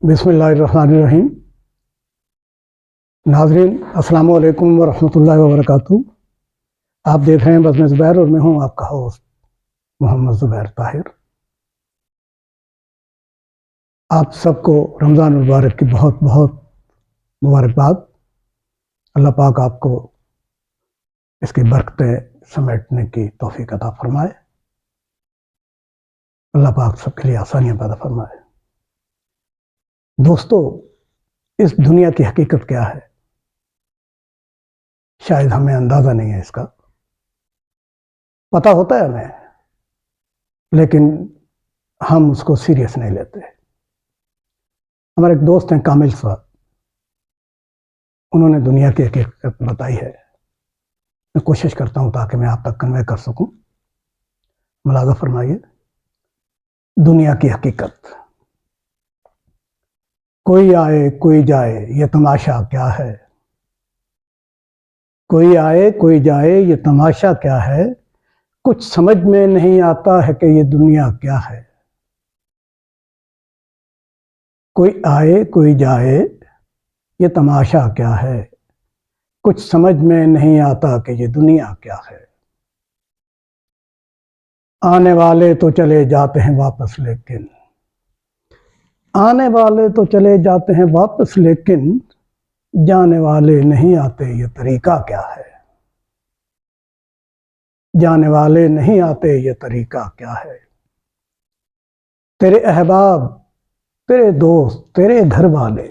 बिस्मिल्लाहिर्रहमानिर्रहीम। नाज़रीन अस्सलाम वालेकुम व रहमतुल्लाहि व बरकातुहू। आप देख रहे हैं बज़्म ज़ुबैर और मैं हूं आपका होस्ट मोहम्मद ज़ुबैर ताहिर। आप सबको रमज़ान मुबारक की बहुत बहुत मुबारकबाद। अल्लाह पाक आपको इसकी बरकतें समेटने की तौफीक अता फरमाए। अल्लाह पाक सबके लिए आसानियां पैदा फरमाए। दोस्तों, इस दुनिया की हकीकत क्या है शायद हमें अंदाज़ा नहीं है। इसका पता होता है हमें, लेकिन हम उसको सीरियस नहीं लेते। हमारे एक दोस्त हैं कामिल साहब, उन्होंने दुनिया की हकीकत बताई है। मैं कोशिश करता हूं ताकि मैं आप तक कन्वे कर सकूं। मुलाज़ा फरमाइए। दुनिया की हकीकत। कोई आए कोई जाए ये तमाशा क्या है। कोई आए कोई जाए ये तमाशा क्या है। कुछ समझ में नहीं आता है कि ये दुनिया क्या है। कोई आए कोई जाए ये तमाशा क्या है। कुछ समझ में नहीं आता कि ये दुनिया क्या है। आने वाले तो चले जाते हैं वापस, लेकिन आने वाले तो चले जाते हैं वापस, लेकिन जाने वाले नहीं आते ये तरीका क्या है। जाने वाले नहीं आते ये तरीका क्या है। तेरे अहबाब, तेरे दोस्त, तेरे घर वाले,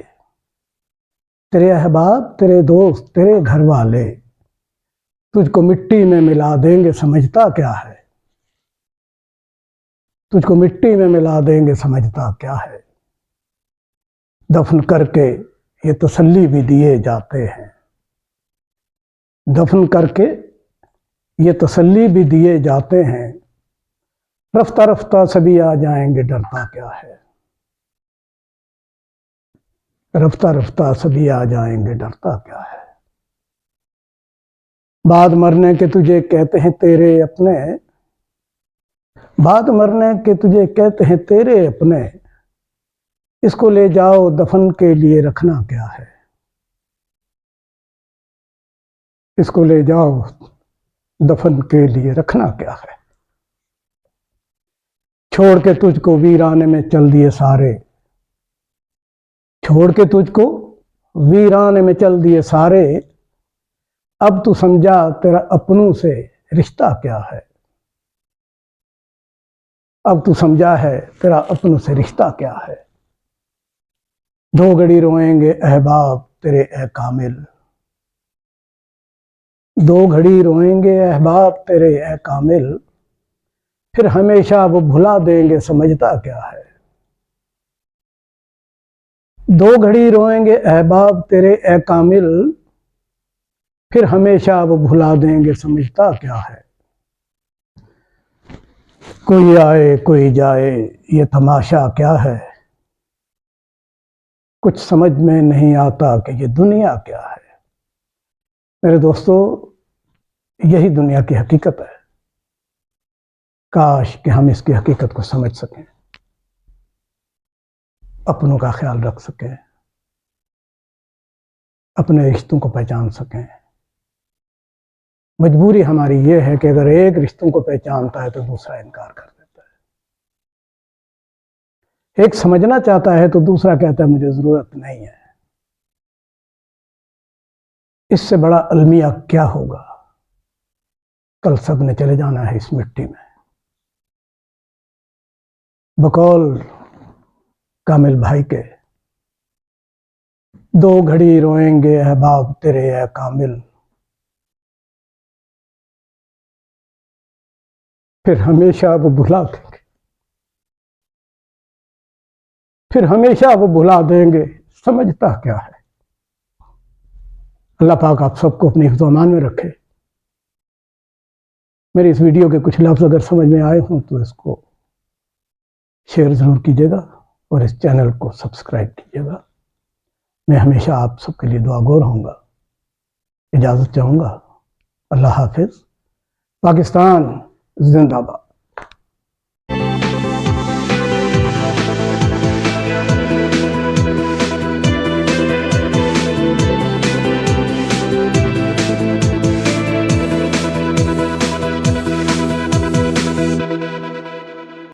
तेरे अहबाब, तेरे दोस्त, तेरे घर वाले तुझको मिट्टी में मिला देंगे, समझता क्या है। तुझको मिट्टी में मिला देंगे, समझता क्या है। दफन करके ये तसल्ली भी दिए जाते हैं। दफन करके ये तसल्ली भी दिए जाते हैं। रफ्ता रफ्ता सभी आ जाएंगे, डरता क्या है। रफ्ता रफ्ता सभी आ जाएंगे, डरता क्या है। बाद मरने के तुझे कहते हैं तेरे अपने, बाद मरने के तुझे कहते हैं तेरे अपने, इसको ले जाओ दफन के लिए रखना क्या है। इसको ले जाओ दफन के लिए रखना क्या है। छोड़ के तुझको वीराने में चल दिए सारे, छोड़ के तुझको वीराने में चल दिए सारे, अब तू समझा तेरा अपनों से रिश्ता क्या है। अब तू समझा है तेरा अपनों से रिश्ता क्या है। दो घड़ी रोएंगे अहबाब तेरे ए कामिल, दो घड़ी रोएंगे अहबाब तेरे ए कामिल, फिर हमेशा वो भुला देंगे, समझता क्या है। दो घड़ी रोएंगे अहबाब तेरे ए कामिल, फिर हमेशा वो भुला देंगे, समझता क्या है। कोई आए कोई जाए ये तमाशा क्या है। कुछ समझ में नहीं आता कि ये दुनिया क्या है। मेरे दोस्तों, यही दुनिया की हकीकत है। काश कि हम इसकी हकीकत को समझ सकें, अपनों का ख्याल रख सकें, अपने रिश्तों को पहचान सकें। मजबूरी हमारी ये है कि अगर एक रिश्तों को पहचानता है तो दूसरा इनकार कर देता है। एक समझना चाहता है तो दूसरा कहता है मुझे जरूरत नहीं है। इससे बड़ा अलमिया क्या होगा। कल सब ने चले जाना है इस मिट्टी में। बकौल कामिल भाई के, दो घड़ी रोएंगे अहबाब तेरे ए कामिल, फिर हमेशा वो भुला देंगे, फिर हमेशा वो भुला देंगे, समझता क्या है। अल्लाह पाक आप सबको अपने हिफ्ज़ अमान में रखे। मेरी इस वीडियो के कुछ लफ्ज़ अगर समझ में आए हों तो इसको शेयर ज़रूर कीजिएगा और इस चैनल को सब्सक्राइब कीजिएगा। मैं हमेशा आप सबके लिए दुआगो रहूँगा। इजाज़त चाहूँगा। अल्लाह हाफिज़। पाकिस्तान जिंदाबाद।